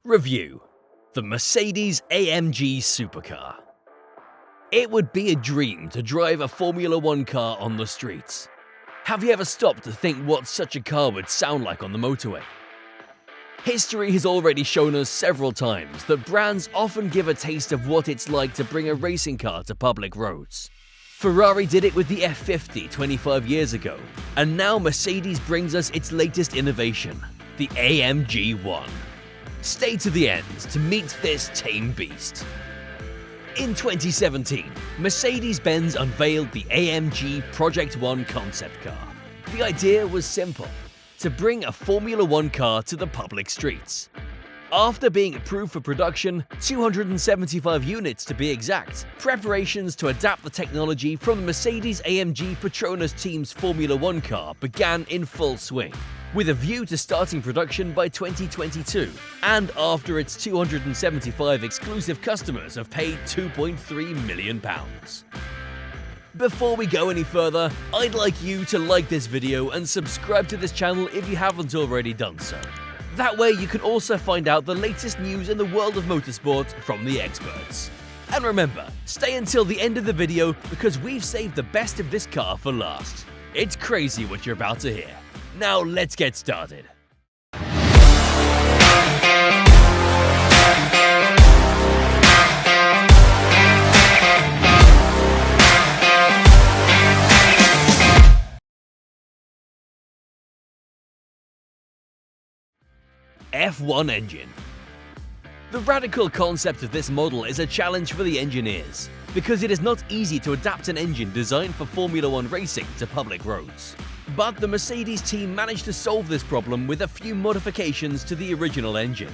Review: the Mercedes AMG supercar. It would be a dream to drive a Formula One car on the streets. Have you ever stopped to think what such a car would sound like on the motorway? History has already shown us several times that brands often give a taste of what it's like to bring a racing car to public roads. Ferrari did it with the F50 25 years ago, and now Mercedes brings us its latest innovation, the AMG One. Stay to the end to meet this tame beast. In 2017, Mercedes-Benz unveiled the AMG Project One concept car. The idea was simple: to bring a Formula One car to the public streets. After being approved for production, 275 units to be exact, preparations to adapt the technology from the Mercedes AMG Petronas team's Formula One car began in full swing, with a view to starting production by 2022, and after its 275 exclusive customers have paid £2.3 million. Before we go any further, I'd like you to like this video and subscribe to this channel if you haven't already done so. That way you can also find out the latest news in the world of motorsport from the experts. And remember, stay until the end of the video because we've saved the best of this car for last. It's crazy what you're about to hear. Now let's get started. F1 engine. The radical concept of this model is a challenge for the engineers, because it is not easy to adapt an engine designed for Formula One racing to public roads. But the Mercedes team managed to solve this problem with a few modifications to the original engine.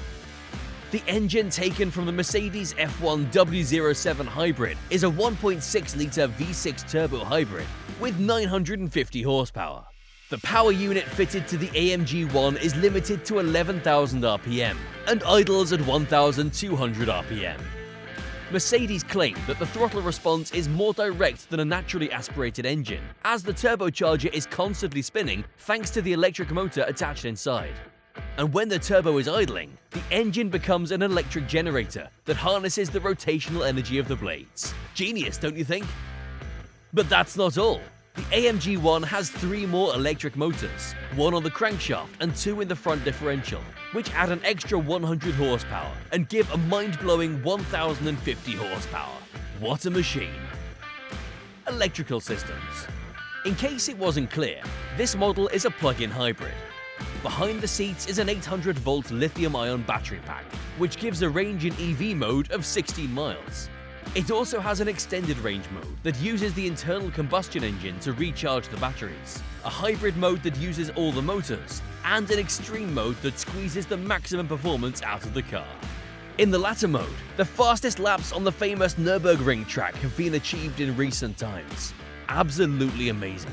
The engine taken from the Mercedes F1 W07 hybrid is a 1.6-litre V6 turbo hybrid with 950 horsepower. The power unit fitted to the AMG One is limited to 11,000 RPM and idles at 1,200 RPM. Mercedes claimed that the throttle response is more direct than a naturally aspirated engine, as the turbocharger is constantly spinning thanks to the electric motor attached inside. And when the turbo is idling, the engine becomes an electric generator that harnesses the rotational energy of the blades. Genius, don't you think? But that's not all. The AMG One has 3 more electric motors, 1 on the crankshaft and 2 in the front differential, which add an extra 100 horsepower and give a mind-blowing 1,050 horsepower. What a machine! Electrical systems. In case it wasn't clear, this model is a plug-in hybrid. Behind the seats is an 800-volt lithium-ion battery pack, which gives a range in EV mode of 16 miles. It also has an extended range mode that uses the internal combustion engine to recharge the batteries, a hybrid mode that uses all the motors, and an extreme mode that squeezes the maximum performance out of the car. In the latter mode, the fastest laps on the famous Nürburgring track have been achieved in recent times. Absolutely amazing.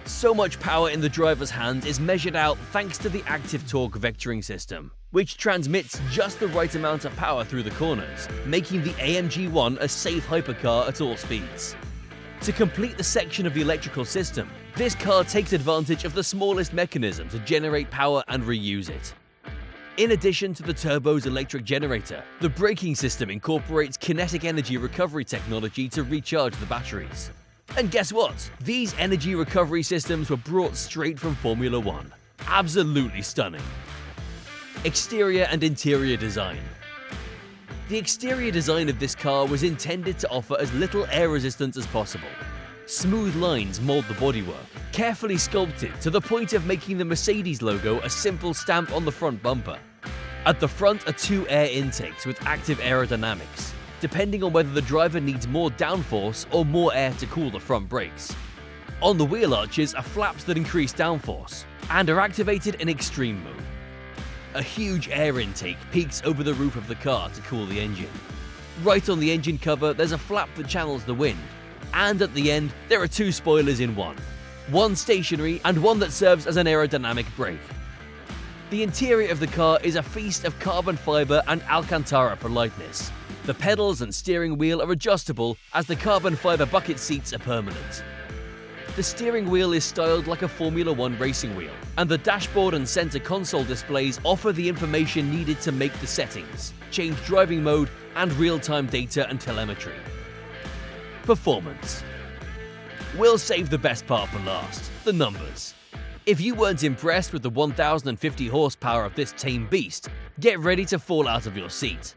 So much power in the driver's hand is measured out thanks to the active torque vectoring system, which transmits just the right amount of power through the corners, making the AMG One a safe hypercar at all speeds. To complete the section of the electrical system, this car takes advantage of the smallest mechanism to generate power and reuse it. In addition to the turbo's electric generator, the braking system incorporates kinetic energy recovery technology to recharge the batteries. And guess what? These energy recovery systems were brought straight from Formula One. Absolutely stunning. Exterior and interior design. The exterior design of this car was intended to offer as little air resistance as possible. Smooth lines mold the bodywork, carefully sculpted to the point of making the Mercedes logo a simple stamp on the front bumper. At the front are 2 air intakes with active aerodynamics, depending on whether the driver needs more downforce or more air to cool the front brakes. On the wheel arches are flaps that increase downforce and are activated in extreme mode. A huge air intake peaks over the roof of the car to cool the engine. Right on the engine cover, there's a flap that channels the wind, and at the end, there are 2 spoilers in one stationary and one that serves as an aerodynamic brake. The interior of the car is a feast of carbon fiber and Alcantara for lightness. The pedals and steering wheel are adjustable as the carbon fiber bucket seats are permanent. The steering wheel is styled like a Formula One racing wheel, and the dashboard and center console displays offer the information needed to make the settings, change driving mode, and real-time data and telemetry. Performance. We'll save the best part for last, the numbers. If you weren't impressed with the 1050 horsepower of this tame beast, get ready to fall out of your seat.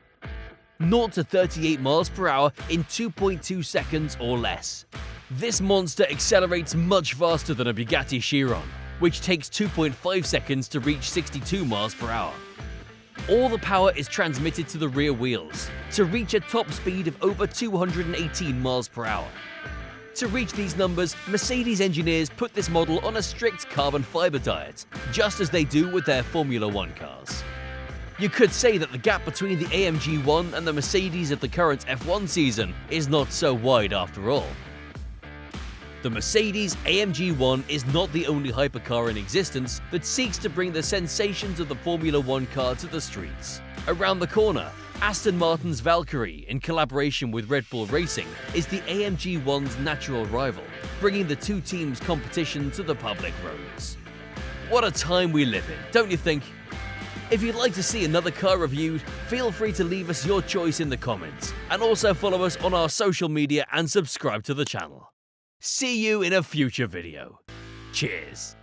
0 to 38 miles per hour in 2.2 seconds or less. This monster accelerates much faster than a Bugatti Chiron, which takes 2.5 seconds to reach 62 miles per hour. All the power is transmitted to the rear wheels, to reach a top speed of over 218 miles per hour. To reach these numbers, Mercedes engineers put this model on a strict carbon fiber diet, just as they do with their Formula One cars. You could say that the gap between the AMG One and the Mercedes of the current F1 season is not so wide after all. The Mercedes AMG One is not the only hypercar in existence that seeks to bring the sensations of the Formula One car to the streets. Around the corner, Aston Martin's Valkyrie, in collaboration with Red Bull Racing, is the AMG One's natural rival, bringing the two teams' competition to the public roads. What a time we live in, don't you think? If you'd like to see another car reviewed, feel free to leave us your choice in the comments, and also follow us on our social media and subscribe to the channel. See you in a future video. Cheers!